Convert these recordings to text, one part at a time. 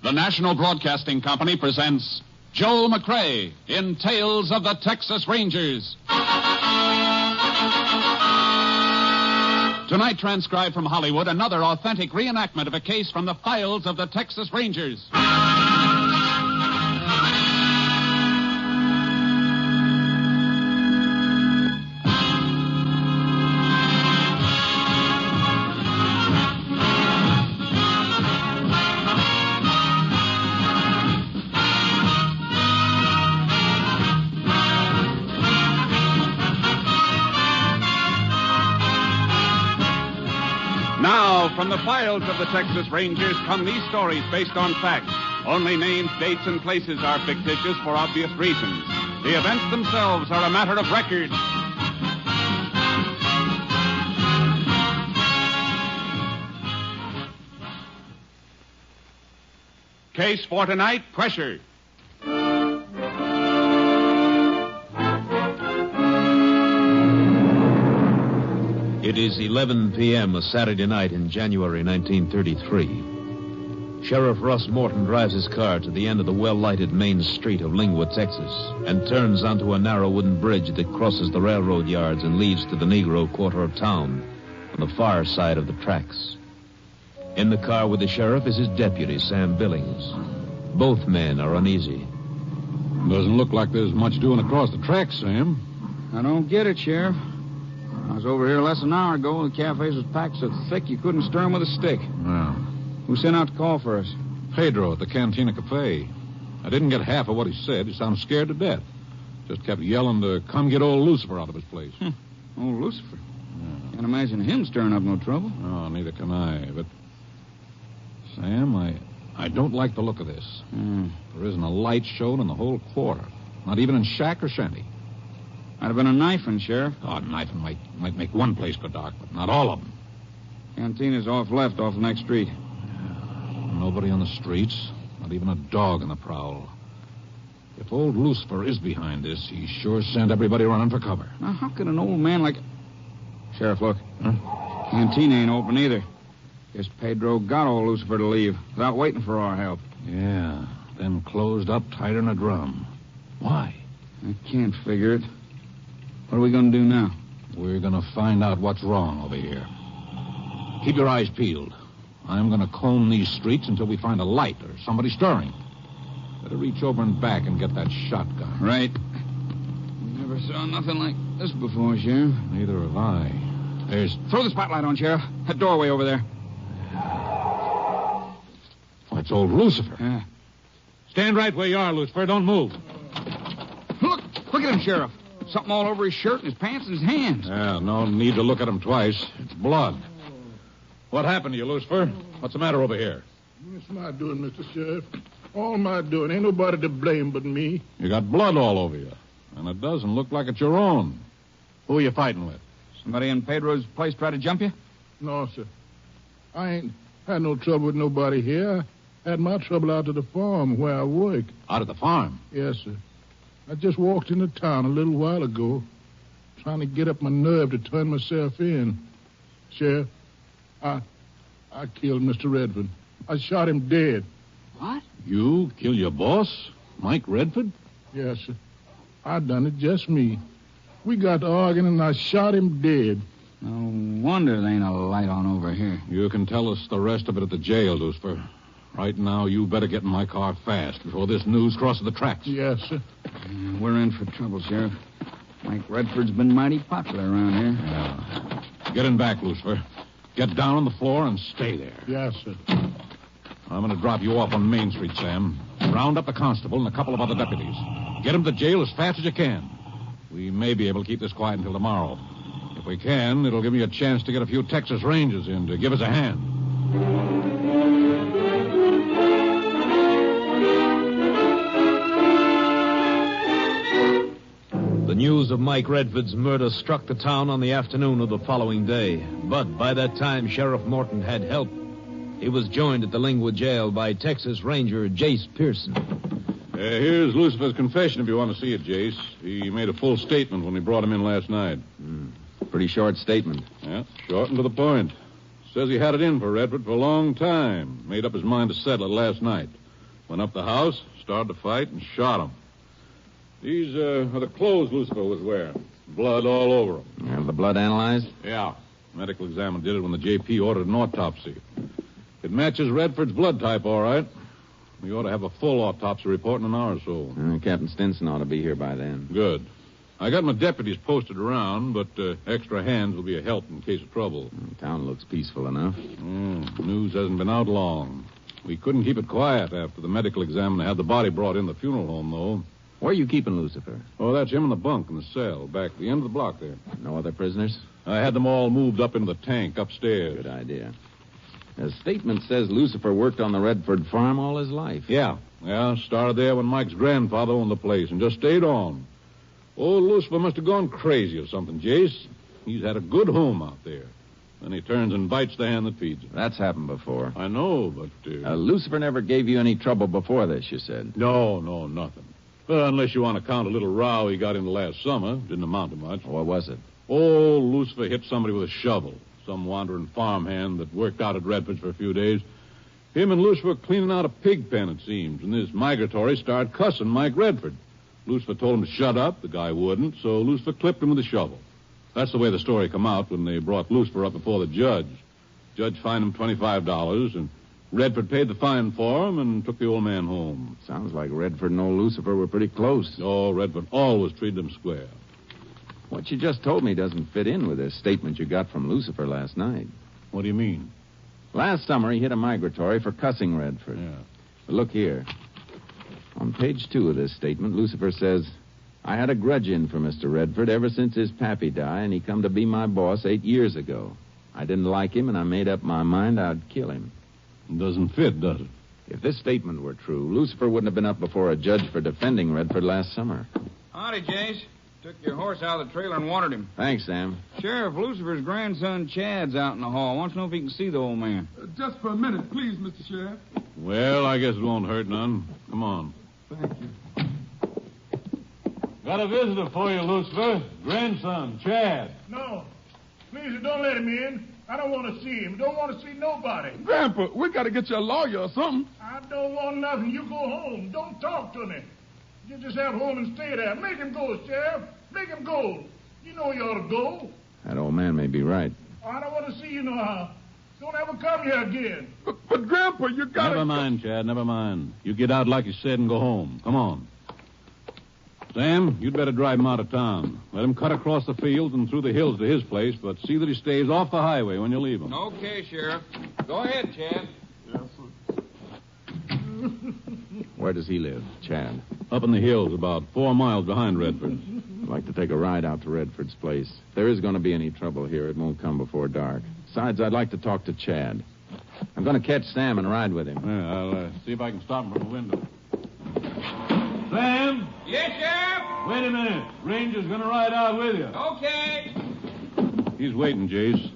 The National Broadcasting Company presents Joel McCrea in Tales of the Texas Rangers. Tonight, transcribed from Hollywood, another authentic reenactment of a case from the files of the Texas Rangers. Now, from the files of the Texas Rangers come these stories based on facts. Only names, dates, and places are fictitious for obvious reasons. The events themselves are a matter of record. Case for tonight, Pressure. It is 11 p.m. a Saturday night in January 1933. Sheriff Russ Morton drives his car to the end of the well-lighted main street of Lingwood, Texas, and turns onto a narrow wooden bridge that crosses the railroad yards and leads to the Negro quarter of town on the far side of the tracks. In the car with the sheriff is his deputy, Sam Billings. Both men are uneasy. Doesn't look like there's much doing across the tracks, Sam. I don't get it, Sheriff. I was over here less than an hour ago, and the cafes was packed so thick you couldn't stir 'em with a stick. Well, Who sent out to call for us? Pedro at the Cantina Cafe. I didn't get half of what he said. He sounded scared to death. Just kept yelling to come get old Lucifer out of his place. Old Lucifer. Can't imagine him stirring up no trouble. Oh, neither can I. But, Sam, I don't like the look of this. There isn't a light shown in the whole quarter. Not even in shack or shanty. Might have been a knifing, Sheriff. Oh, knifing might make one place go dark, but not all of them. Cantina's off left, off the next street. Nobody on the streets. Not even a dog in the prowl. If old Lucifer is behind this, he sure sent everybody running for cover. Now, how could an old man like... Sheriff, look. Huh? Cantina ain't open either. Guess Pedro got old Lucifer to leave without waiting for our help. Yeah, then closed up tighter than a drum. Why? I can't figure it. What are we going to do now? We're going to find out what's wrong over here. Keep your eyes peeled. I'm going to comb these streets until we find a light or somebody stirring. Better reach over and back and get that shotgun. Right. Never saw nothing like this before, Sheriff. Neither have I. There's... Throw the spotlight on, Sheriff. That doorway over there. Oh, it's old Lucifer. Yeah. Stand right where you are, Lucifer. Don't move. Look at him, Sheriff. Something all over his shirt and his pants and his hands. Yeah, no need to look at him twice. It's blood. What happened to you, Lucifer? What's the matter over here? It's my doing, Mr. Sheriff. All my doing. Ain't nobody to blame but me. You got blood all over you. And it doesn't look like it's your own. Who are you fighting with? Somebody in Pedro's place try to jump you? No, sir. I ain't had no trouble with nobody here. I had my trouble out at the farm where I work. Out at the farm? Yes, sir. I just walked into town a little while ago, trying to get up my nerve to turn myself in. Sheriff, I killed Mr. Redford. I shot him dead. What? You killed your boss, Mike Redford? Yes, sir. I done it, just me. We got to arguing, and I shot him dead. No wonder there ain't a light on over here. You can tell us the rest of it at the jail, Lucifer. Right now, you better get in my car fast before this news crosses the tracks. Yes, sir. We're in for trouble, Sheriff. Mike Redford's been mighty popular around here. Yeah. Get in back, Lucifer. Get down on the floor and stay there. Yes, sir. I'm going to drop you off on Main Street, Sam. Round up the constable and a couple of other deputies. Get them to jail as fast as you can. We may be able to keep this quiet until tomorrow. If we can, it'll give me a chance to get a few Texas Rangers in to give us a hand. The news of Mike Redford's murder struck the town on the afternoon of the following day. But by that time, Sheriff Morton had help. He was joined at the Lingwood jail by Texas Ranger Jace Pearson. Here's Lucifer's confession if you want to see it, Jace. He made a full statement when we brought him in last night. Pretty short statement. Yeah, short and to the point. Says he had it in for Redford for a long time. Made up his mind to settle it last night. Went up the house, started to fight, and shot him. These are the clothes Lucifer was wearing. Blood all over him. Have the blood analyzed? Yeah. Medical examiner did it when the JP ordered an autopsy. It matches Redford's blood type, all right. We ought to have a full autopsy report in an hour or so. Captain Stinson ought to be here by then. Good. I got my deputies posted around, but extra hands will be a help in case of trouble. Town looks peaceful enough. News hasn't been out long. We couldn't keep it quiet after the medical examiner had the body brought in the funeral home, though. Where are you keeping Lucifer? Oh, that's him in the bunk in the cell, back at the end of the block there. No other prisoners? I had them all moved up into the tank upstairs. Good idea. The statement says Lucifer worked on the Redford farm all his life. Yeah. Started there when Mike's grandfather owned the place and just stayed on. Old Lucifer must have gone crazy or something, Jace. He's had a good home out there. Then he turns and bites the hand that feeds him. That's happened before. I know, but... Lucifer never gave you any trouble before this, you said? No, nothing. Well, unless you want to count a little row he got into last summer. Didn't amount to much. What was it? Old Lucifer hit somebody with a shovel. Some wandering farmhand that worked out at Redford's for a few days. Him and Lucifer were cleaning out a pig pen, it seems, and this migratory started cussing Mike Redford. Lucifer told him to shut up. The guy wouldn't, so Lucifer clipped him with a shovel. That's the way the story come out when they brought Lucifer up before the judge. Judge fined him $25, and Redford paid the fine for him and took the old man home. Sounds like Redford and old Lucifer were pretty close. Oh, Redford always treated him square. What you just told me doesn't fit in with this statement you got from Lucifer last night. What do you mean? Last summer, he hit a migratory for cussing Redford. Yeah. But look here. On page 2 of this statement, Lucifer says, I had a grudge in for Mr. Redford ever since his pappy died, and he come to be my boss 8 years ago. I didn't like him, and I made up my mind I'd kill him. It doesn't fit, does it? If this statement were true, Lucifer wouldn't have been up before a judge for defending Redford last summer. Howdy, Jace. Took your horse out of the trailer and watered him. Thanks, Sam. Sheriff, Lucifer's grandson Chad's out in the hall. Wants to know if he can see the old man. Just for a minute, please, Mr. Sheriff. Well, I guess it won't hurt none. Come on. Thank you. Got a visitor for you, Lucifer. Grandson, Chad. No. Please, don't let him in. I don't want to see him. Don't want to see nobody. Grandpa, we got to get you a lawyer or something. I don't want nothing. You go home. Don't talk to me. You just have home and stay there. Make him go, Sheriff. Make him go. You know you ought to go. That old man may be right. I don't want to see you no how. Don't ever come here again. But Grandpa, you got to... Never mind, Chad, never mind. You get out like you said and go home. Come on. Sam, you'd better drive him out of town. Let him cut across the fields and through the hills to his place, but see that he stays off the highway when you leave him. Okay, Sheriff. Go ahead, Chad. Yes, sir. Where does he live, Chad? Up in the hills, about 4 miles behind Redford. I'd like to take a ride out to Redford's place. If there is going to be any trouble here, it won't come before dark. Besides, I'd like to talk to Chad. I'm going to catch Sam and ride with him. Yeah, I'll see if I can stop him from the window. Sam? Yes, Sheriff? Wait a minute. Ranger's going to ride out with you. Okay. He's waiting, Jace.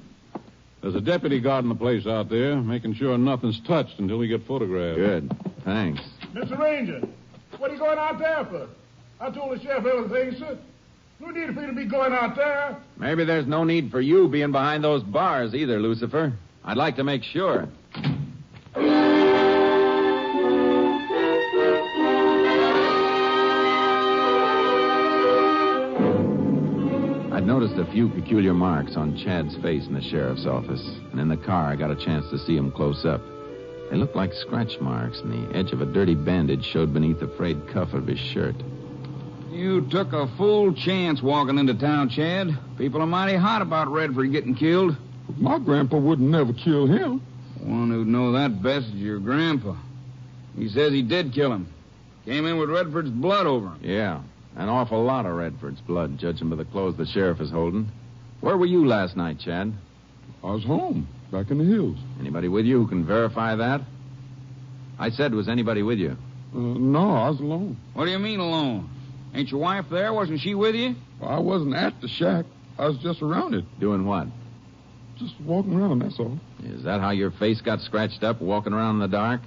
There's a deputy guarding the place out there, making sure nothing's touched until we get photographed. Good. Thanks. Mr. Ranger, what are you going out there for? I told the sheriff everything, sir. No need for you to be going out there. Maybe there's no need for you being behind those bars either, Lucifer. I'd like to make sure. I'd noticed a few peculiar marks on Chad's face in the sheriff's office, and in the car I got a chance to see them close up. They looked like scratch marks, and the edge of a dirty bandage showed beneath the frayed cuff of his shirt. You took a full chance walking into town, Chad. People are mighty hot about Redford getting killed. My grandpa would never kill him. One who'd know that best is your grandpa. He says he did kill him. Came in with Redford's blood over him. Yeah, an awful lot of Redford's blood, judging by the clothes the sheriff is holding. Where were you last night, Chad? I was home, back in the hills. Anybody with you who can verify that? I said, was anybody with you? No, I was alone. What do you mean alone? Ain't your wife there? Wasn't she with you? I wasn't at the shack. I was just around it. Doing what? Just walking around, that's all. Is that how your face got scratched up, walking around in the dark?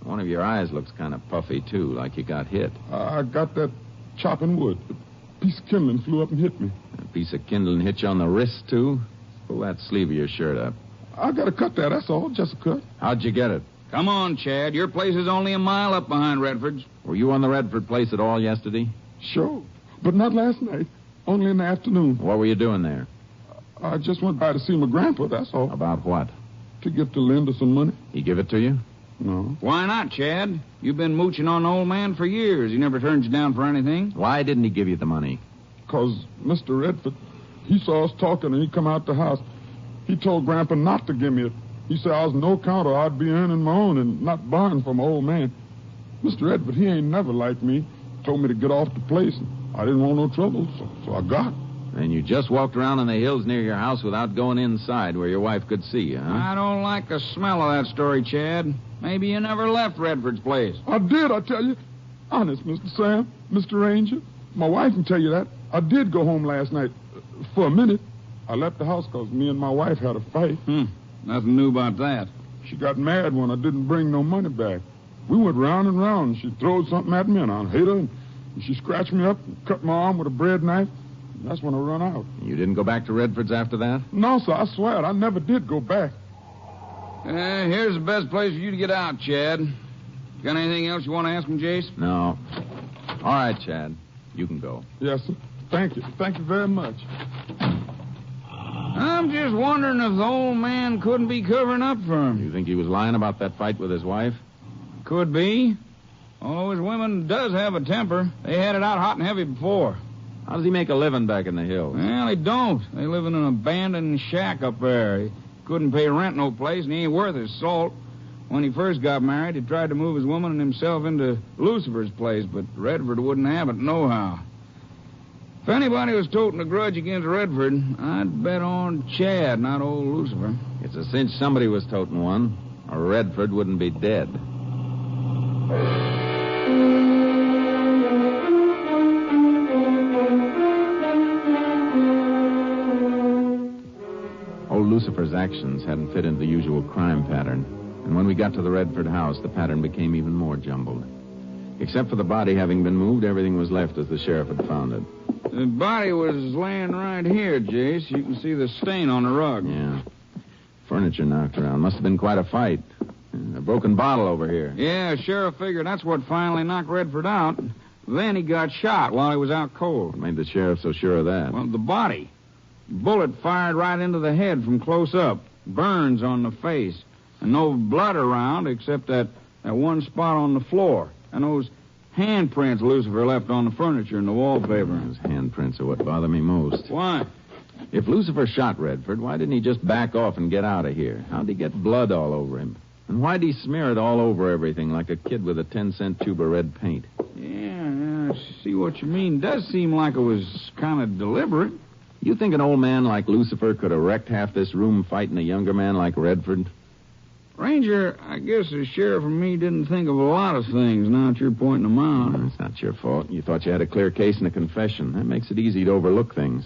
One of your eyes looks kind of puffy, too, like you got hit. I got that chopping wood. A piece of kindling flew up and hit me. A piece of kindling hit you on the wrist, too? Pull that sleeve of your shirt up. I got to cut that, that's all. Just a cut. How'd you get it? Come on, Chad. Your place is only a mile up behind Redford's. Were you on the Redford place at all yesterday? Sure. But not last night. Only in the afternoon. What were you doing there? I just went by to see my grandpa, that's all. About what? To get the lender some money. He give it to you? No. Why not, Chad? You've been mooching on the old man for years. He never turns you down for anything. Why didn't he give you the money? 'Cause Mr. Redford, he saw us talking and he come out the house. He told Grandpa not to give me it. He said I was no count or I'd be earning my own and not borrowing from an old man. Mr. Redford, he ain't never liked me. Told me to get off the place. I didn't want no trouble, so I got. And you just walked around in the hills near your house without going inside where your wife could see you, huh? I don't like the smell of that story, Chad. Maybe you never left Redford's place. I did, I tell you. Honest, Mr. Sam, Mr. Ranger. My wife can tell you that. I did go home last night. For a minute. I left the house 'cause me and my wife had a fight. Nothing new about that. She got mad when I didn't bring no money back. We went round and round. She throwed something at me, and I hit her. And she scratched me up and cut my arm with a bread knife. And that's when I run out. You didn't go back to Redford's after that? No, sir, I swear it. I never did go back. Here's the best place for you to get out, Chad. Got anything else you want to ask him, Jace? No. All right, Chad. You can go. Yes, sir. Thank you. Thank you very much. I'm just wondering if the old man couldn't be covering up for him. You think he was lying about that fight with his wife? Could be. Oh, his women does have a temper. They had it out hot and heavy before. How does he make a living back in the hills? Well, they don't. They live in an abandoned shack up there. He couldn't pay rent no place, and he ain't worth his salt. When he first got married, he tried to move his woman and himself into Lucifer's place, but Redford wouldn't have it nohow. If anybody was toting a grudge against Redford, I'd bet on Chad, not old Lucifer. It's a cinch somebody was toting one, or Redford wouldn't be dead. Old Lucifer's actions hadn't fit into the usual crime pattern, and when we got to the Redford house, the pattern became even more jumbled. Except for the body having been moved, everything was left as the sheriff had found it. The body was laying right here, Jace. You can see the stain on the rug. Yeah. Furniture knocked around. Must have been quite a fight. A broken bottle over here. Yeah, sheriff figured that's what finally knocked Redford out. Then he got shot while he was out cold. What made the sheriff so sure of that? Well, the body. Bullet fired right into the head from close up. Burns on the face. And no blood around except that one spot on the floor. And those handprints Lucifer left on the furniture and the wallpaper. Those handprints are what bother me most. Why? If Lucifer shot Redford, why didn't he just back off and get out of here? How'd he get blood all over him? And why'd he smear it all over everything like a kid with a 10-cent tube of red paint? Yeah, I see what you mean. Does seem like it was kind of deliberate. You think an old man like Lucifer could have wrecked half this room fighting a younger man like Redford? Ranger, I guess the sheriff and me didn't think of a lot of things now that you're pointing them out. Well, it's not your fault. You thought you had a clear case and a confession. That makes it easy to overlook things.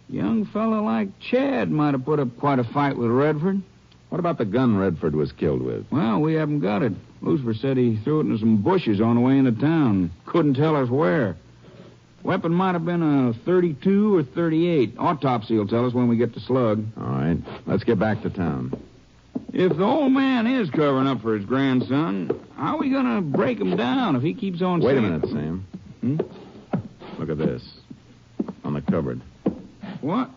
Young fella like Chad might have put up quite a fight with Redford. What about the gun Redford was killed with? Well, we haven't got it. Lucifer said he threw it into some bushes on the way into town. Couldn't tell us where. Weapon might have been a 32 or 38. Autopsy will tell us when we get the slug. All right. Let's get back to town. If the old man is covering up for his grandson, how are we going to break him down if he keeps on Wait saying... a minute, Sam. Look at this. On the cupboard. What?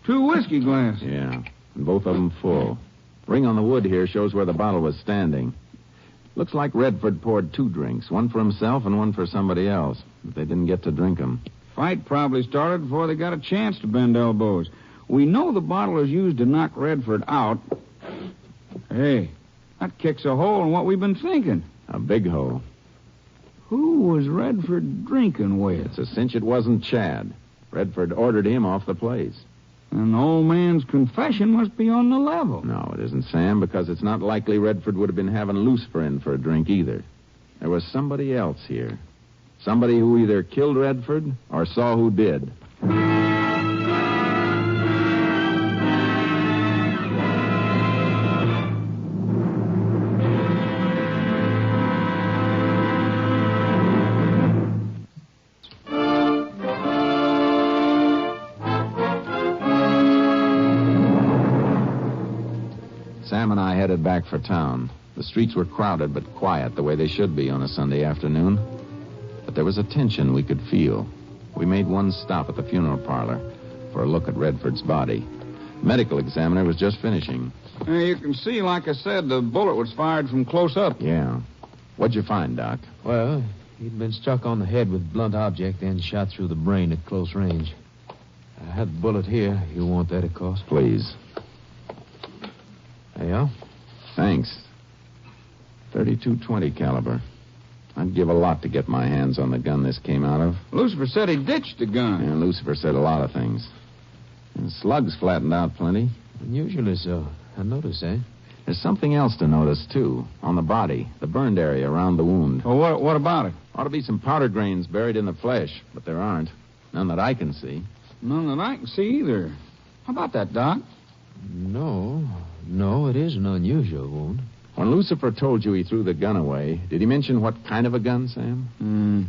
2 whiskey glasses. Yeah, and both of them full. Ring on the wood here shows where the bottle was standing. Looks like Redford poured 2 drinks, one for himself and one for somebody else, but they didn't get to drink them. Fight probably started before they got a chance to bend elbows. We know the bottle was used to knock Redford out. Hey, that kicks a hole in what we've been thinking. A big hole. Who was Redford drinking with? It's a cinch it wasn't Chad. Redford ordered him off the place. And the old man's confession must be on the level. No, it isn't, Sam, because it's not likely Redford would have been having Lucifer in for a drink either. There was somebody else here. Somebody who either killed Redford or saw who did. Sam and I headed back for town. The streets were crowded but quiet, the way they should be on a Sunday afternoon. But there was a tension we could feel. We made one stop at the funeral parlor for a look at Redford's body. The medical examiner was just finishing. You can see, like I said, the bullet was fired from close up. Yeah. What'd you find, Doc? Well, he'd been struck on the head with a blunt object, then shot through the brain at close range. I had the bullet here. You want that, of course? Please. There you are. Thanks. .32-20 caliber. I'd give a lot to get my hands on the gun this came out of. Lucifer said he ditched the gun. Yeah, Lucifer said a lot of things. And slugs flattened out plenty. Unusually so. I noticed, eh? There's something else to notice, too. On the body, the burned area around the wound. Well, what about it? Ought to be some powder grains buried in the flesh, but there aren't. None that I can see. None that I can see either. How about that, Doc? No, it is an unusual wound. When Lucifer told you he threw the gun away, did he mention what kind of a gun, Sam?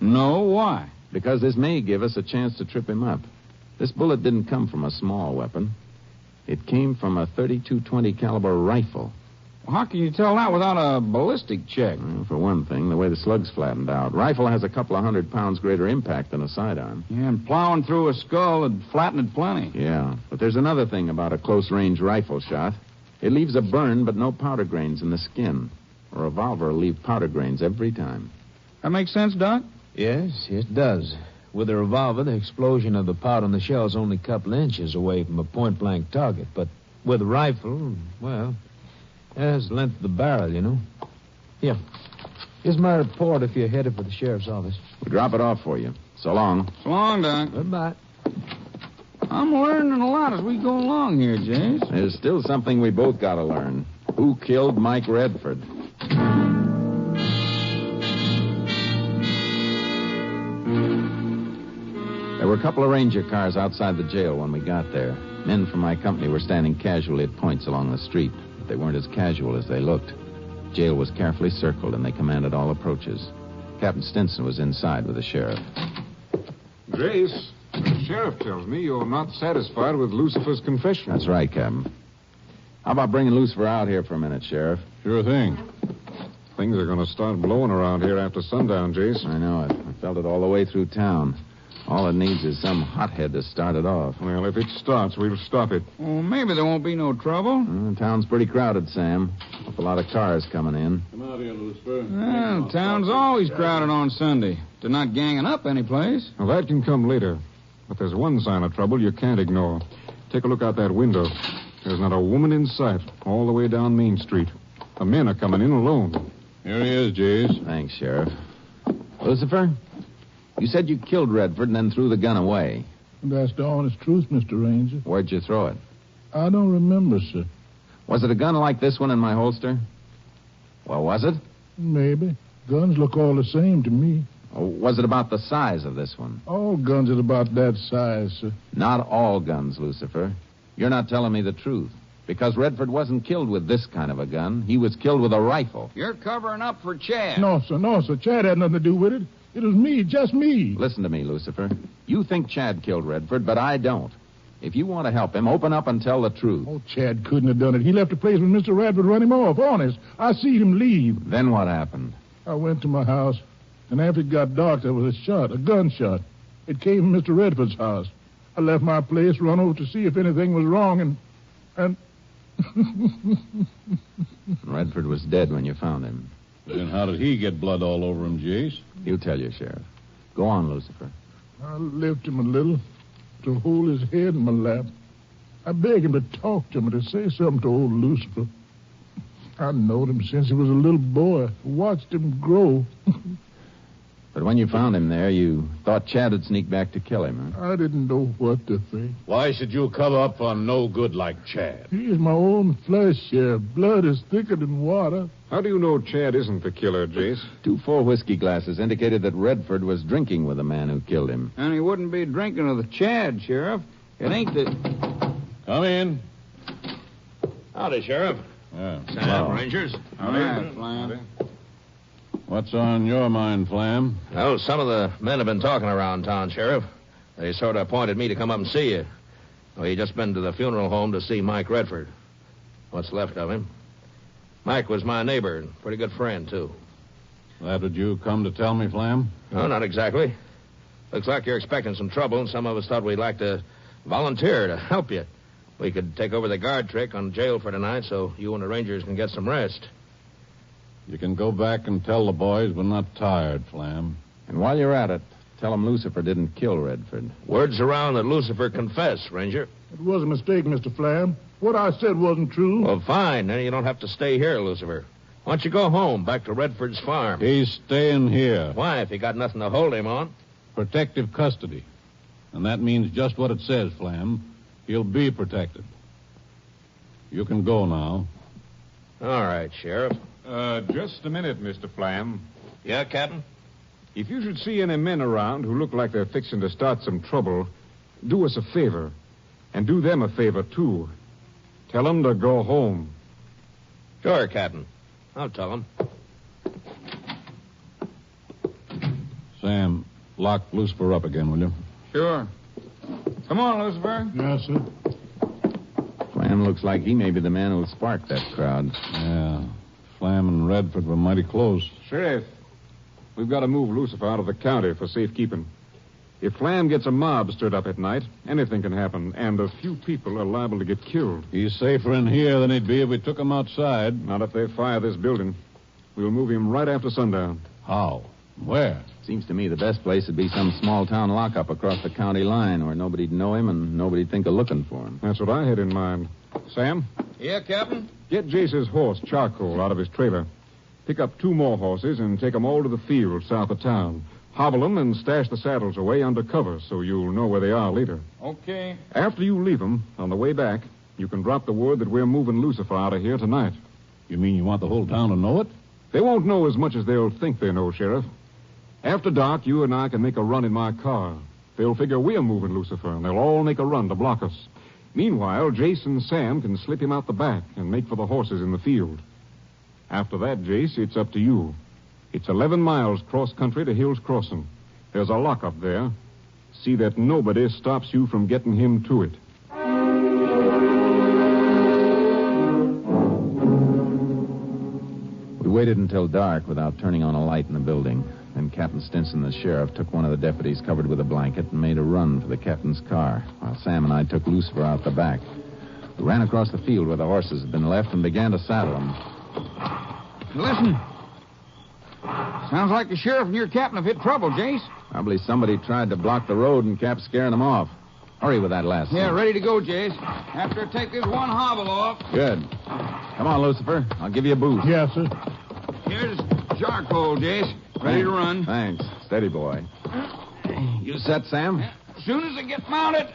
No, why? Because this may give us a chance to trip him up. This bullet didn't come from a small weapon. It came from a .32-20 caliber rifle. Well, how can you tell that without a ballistic check? Well, for one thing, the way the slugs flattened out. Rifle has a couple of 100 pounds greater impact than a sidearm. Yeah, and plowing through a skull would flatten it plenty. Yeah, but there's another thing about a close-range rifle shot. It leaves a burn, but no powder grains in the skin. A revolver will leave powder grains every time. That makes sense, Doc? Yes, it does. With a revolver, the explosion of the powder in the shell is only a couple inches away from a point-blank target. But with a rifle, well, there's the length of the barrel, you know. Here. Here's my report if you're headed for the sheriff's office. We'll drop it off for you. So long. So long, Doc. Goodbye. I'm learning a lot as we go along here, Jace. There's still something we both got to learn. Who killed Mike Redford? There were a couple of ranger cars outside the jail when we got there. Men from my company were standing casually at points along the street, but they weren't as casual as they looked. Jail was carefully circled, and they commanded all approaches. Captain Stinson was inside with the sheriff. Jace, the sheriff tells me you're not satisfied with Lucifer's confession. That's right, Captain. How about bringing Lucifer out here for a minute, Sheriff? Sure thing. Things are going to start blowing around here after sundown, Jace. I know it. I felt it all the way through town. All it needs is some hothead to start it off. Well, if it starts, we'll stop it. Well, maybe there won't be no trouble. Town's pretty crowded, Sam. A lot of cars coming in. Come out here, Lucifer. Well, town's always crowded on Sunday. They're not ganging up any place. Well, that can come later. But there's one sign of trouble you can't ignore. Take a look out that window. There's not a woman in sight all the way down Main Street. The men are coming in alone. Here he is, Jace. Thanks, Sheriff. Lucifer, you said you killed Redford and then threw the gun away. That's the honest truth, Mr. Ranger. Where'd you throw it? I don't remember, sir. Was it a gun like this one in my holster? Well, was it? Maybe. Guns look all the same to me. Or was it about the size of this one? All guns are about that size, sir. Not all guns, Lucifer. You're not telling me the truth. Because Redford wasn't killed with this kind of a gun. He was killed with a rifle. You're covering up for Chad. No, sir. Chad had nothing to do with it. It was me, just me. Listen to me, Lucifer. You think Chad killed Redford, but I don't. If you want to help him, open up and tell the truth. Oh, Chad couldn't have done it. He left the place when Mr. Redford run him off, honest. I seen him leave. Then what happened? I went to my house, and after it got dark, there was a gunshot. It came from Mr. Redford's house. I left my place, run over to see if anything was wrong, and... Redford was dead when you found him. Then how did he get blood all over him, Jace? He'll tell you, Sheriff. Go on, Lucifer. I lifted him a little to hold his head in my lap. I begged him to talk to me, to say something to old Lucifer. I knowed him since he was a little boy. Watched him grow. But when you found him there, you thought Chad had sneaked back to kill him, huh? I didn't know what to think. Why should you cover up on no good like Chad? He's my own flesh, Sheriff. Blood is thicker than water. How do you know Chad isn't the killer, Jace? 2 full whiskey glasses indicated that Redford was drinking with the man who killed him. And he wouldn't be drinking with Chad, Sheriff. It ain't the... Come in. Howdy, Sheriff. Sam, Rangers. Howdy, Flam. What's on your mind, Flam? Well, some of the men have been talking around town, Sheriff. They sort of appointed me to come up and see you. Well, he just been to the funeral home to see Mike Redford. What's left of him. Mike was my neighbor and pretty good friend, too. That what you come to tell me, Flam? No, not exactly. Looks like you're expecting some trouble, and some of us thought we'd like to volunteer to help you. We could take over the guard trick on jail for tonight so you and the Rangers can get some rest. You can go back and tell the boys we're not tired, Flam. And while you're at it, tell them Lucifer didn't kill Redford. Word's around that Lucifer confessed, Ranger. It was a mistake, Mr. Flam. What I said wasn't true. Well, fine. Then you don't have to stay here, Lucifer. Why don't you go home, back to Redford's farm? He's staying here. Why, if you got nothing to hold him on? Protective custody. And that means just what it says, Flam. He'll be protected. You can go now. All right, Sheriff. Just a minute, Mr. Flam. Yeah, Captain? If you should see any men around who look like they're fixing to start some trouble, do us a favor. And do them a favor, too. Tell them to go home. Sure, Captain. I'll tell them. Sam, lock Lucifer up again, will you? Sure. Come on, Lucifer. Yes, sir. Flam looks like he may be the man who sparked that crowd. Yeah. Flam and Redford were mighty close. Sheriff, we've got to move Lucifer out of the county for safekeeping. If Flam gets a mob stirred up at night, anything can happen, and a few people are liable to get killed. He's safer in here than he'd be if we took him outside. Not if they fire this building. We'll move him right after sundown. How? Where? Seems to me the best place would be some small-town lockup across the county line where nobody'd know him and nobody'd think of looking for him. That's what I had in mind. Sam? Yeah, Captain? Get Jace's horse, Charcoal, out of his trailer. Pick up 2 more horses and take them all to the field south of town. Hobble them and stash the saddles away under cover so you'll know where they are later. Okay. After you leave them, on the way back, you can drop the word that we're moving Lucifer out of here tonight. You mean you want the whole town to know it? They won't know as much as they'll think they know, Sheriff. After dark, you and I can make a run in my car. They'll figure we're moving Lucifer, and they'll all make a run to block us. Meanwhile, Jace and Sam can slip him out the back and make for the horses in the field. After that, Jace, it's up to you. It's 11 miles cross-country to Hill's Crossing. There's a lockup there. See that nobody stops you from getting him to it. We waited until dark without turning on a light in the building. Then Captain Stinson, the sheriff, took one of the deputies covered with a blanket and made a run for the captain's car, while Sam and I took Lucifer out the back. We ran across the field where the horses had been left and began to saddle them. Listen. Sounds like the sheriff and your captain have hit trouble, Jace. Probably somebody tried to block the road and kept scaring them off. Hurry with that last Yeah, thing. ready to go, Jace. After I take this one hobble off. Good. Come on, Lucifer. I'll give you a boost. Yes, sir. Here's charcoal, Jace. Ready to run. Thanks. Steady, boy. You set, Sam? As soon as I get mounted.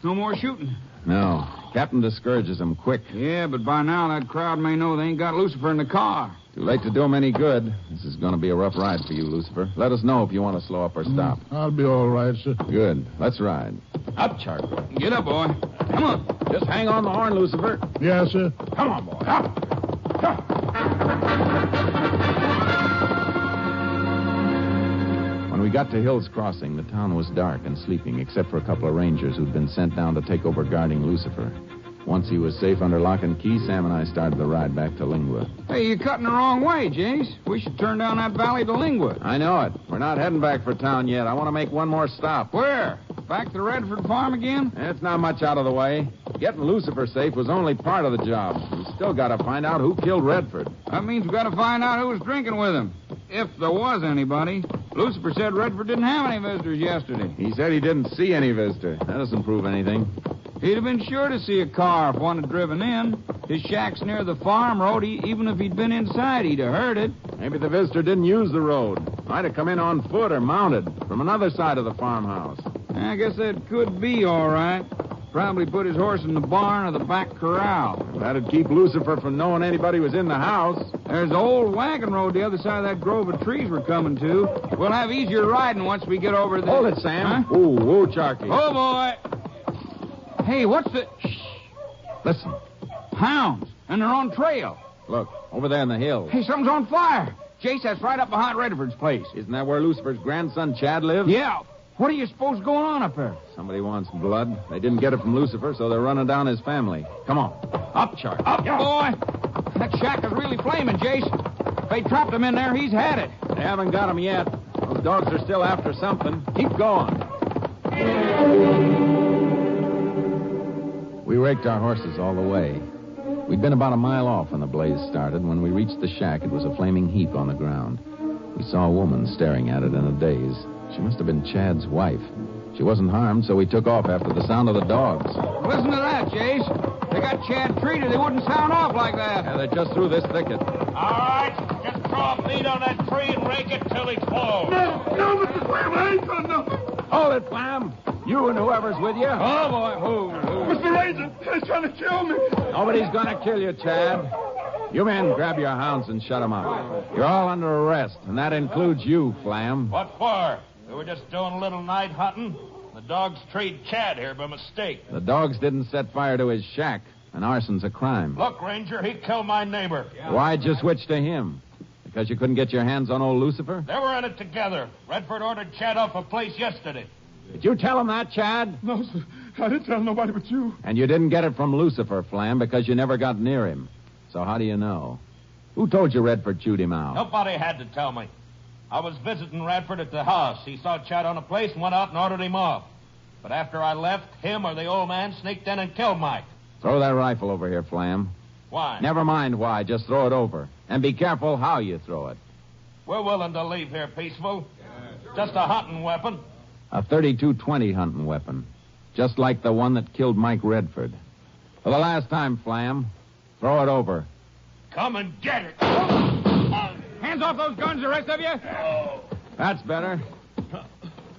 No more shooting. No. Captain discourages them quick. Yeah, but by now that crowd may know they ain't got Lucifer in the car. Too late to do them any good. This is going to be a rough ride for you, Lucifer. Let us know if you want to slow up or stop. I'll be all right, sir. Good. Let's ride. Up, Charky. Get up, boy. Come on. Just hang on the horn, Lucifer. Yes, sir. Come on, boy. Up. When we got to Hill's Crossing, the town was dark and sleeping, except for a couple of rangers who'd been sent down to take over guarding Lucifer. Once he was safe under lock and key, Sam and I started the ride back to Lingua. Hey, you're cutting the wrong way, Jace. We should turn down that valley to Lingwood. I know it. We're not heading back for town yet. I want to make one more stop. Where? Back to the Redford farm again? It's not much out of the way. Getting Lucifer safe was only part of the job. We still got to find out who killed Redford. That means we've got to find out who was drinking with him. If there was anybody. Lucifer said Redford didn't have any visitors yesterday. He said he didn't see any visitor. That doesn't prove anything. He'd have been sure to see a car if one had driven in. His shack's near the farm road. Even if he'd been inside, he'd have heard it. Maybe the visitor didn't use the road. Might have come in on foot or mounted from another side of the farmhouse. I guess that could be all right. Probably put his horse in the barn or the back corral. That'd keep Lucifer from knowing anybody was in the house. There's the old wagon road the other side of that grove of trees we're coming to. We'll have easier riding once we get over there. Hold it, Sam. Huh? Ooh, Charky. Oh, boy. Hey, what's the... Shh. Listen. Hounds. And they're on trail. Look, over there in the hills. Hey, something's on fire. Jace, that's right up behind Redford's place. Isn't that where Lucifer's grandson, Chad, lives? Yeah. What are you supposed going on up there? Somebody wants blood. They didn't get it from Lucifer, so they're running down his family. Come on. Up, Charky. Up, boy. That shack is really flaming, Jace. If they trapped him in there, he's had it. They haven't got him yet. Those dogs are still after something. Keep going. We raked our horses all the way. We'd been about a mile off when the blaze started. When we reached the shack, it was a flaming heap on the ground. We saw a woman staring at it in a daze. She must have been Chad's wife. She wasn't harmed, so we took off after the sound of the dogs. Listen to that, Jace. They got Chad treated. They wouldn't sound off like that. Yeah, they're just through this thicket. All right, just draw a bead on that tree and rake it till he falls. No, Mr. Flam, I ain't done nothing. Hold it, Flam. You and whoever's with you. Oh, boy. Who? Mr. Ranger, he's trying to kill me. Nobody's gonna kill you, Chad. You men grab your hounds and shut them up. You're all under arrest, and that includes you, Flam. What for? We were just doing a little night hunting. The dogs treed Chad here by mistake. The dogs didn't set fire to his shack, and arson's a crime. Look, Ranger, he killed my neighbor. Why'd you switch to him? Because you couldn't get your hands on old Lucifer? They were in it together. Redford ordered Chad off a place yesterday. Did you tell him that, Chad? No, sir. I didn't tell nobody but you. And you didn't get it from Lucifer, Flam, because you never got near him. So how do you know? Who told you Redford chewed him out? Nobody had to tell me. I was visiting Redford at the house. He saw Chad on a place and went out and ordered him off. But after I left, him or the old man sneaked in and killed Mike. Throw that rifle over here, Flam. Why? Never mind why. Just throw it over. And be careful how you throw it. We're willing to leave here peaceful. Just a hunting weapon. A .32-20 hunting weapon. Just like the one that killed Mike Redford. For the last time, Flam, throw it over. Come and get it. Hands off those guns, the rest of you. That's better.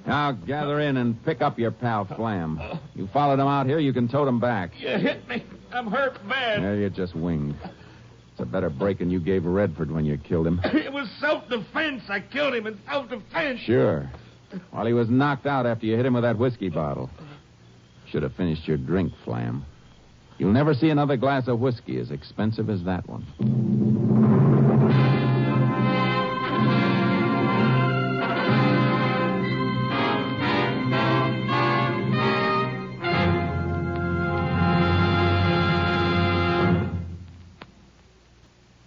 Now gather in and pick up your pal, Flam. You followed him out here, you can tote him back. You hit me. I'm hurt bad. There, you just winged. It's a better breaking you gave Redford when you killed him. It was self-defense. I killed him in self-defense. Sure. While he was knocked out after you hit him with that whiskey bottle. Should have finished your drink, Flam. You'll never see another glass of whiskey as expensive as that one.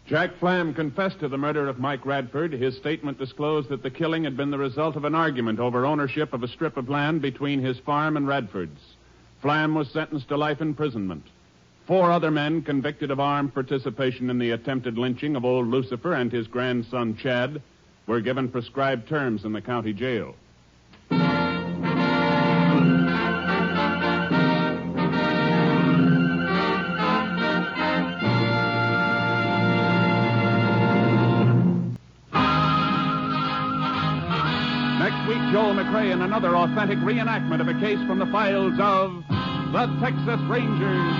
Jack Flam confessed to the murder of Mike Redford. His statement disclosed that the killing had been the result of an argument over ownership of a strip of land between his farm and Redford's. Flam was sentenced to life imprisonment. 4 other men convicted of armed participation in the attempted lynching of old Lucifer and his grandson Chad were given prescribed terms in the county jail. Joel McCrea in another authentic reenactment of a case from the files of the Texas Rangers.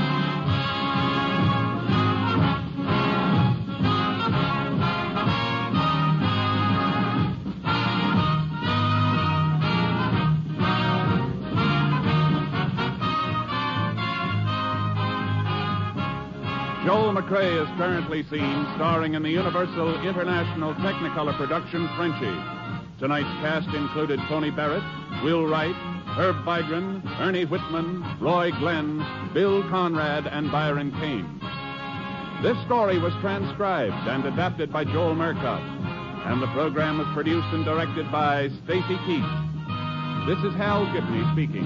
Joel McCrea is currently seen starring in the Universal International Technicolor production Frenchie. Tonight's cast included Tony Barrett, Will Wright, Herb Vigran, Ernie Whitman, Roy Glenn, Bill Conrad, and Byron Kane. This story was transcribed and adapted by Joel Murcott, and the program was produced and directed by Stacy Keith. This is Hal Gibney speaking.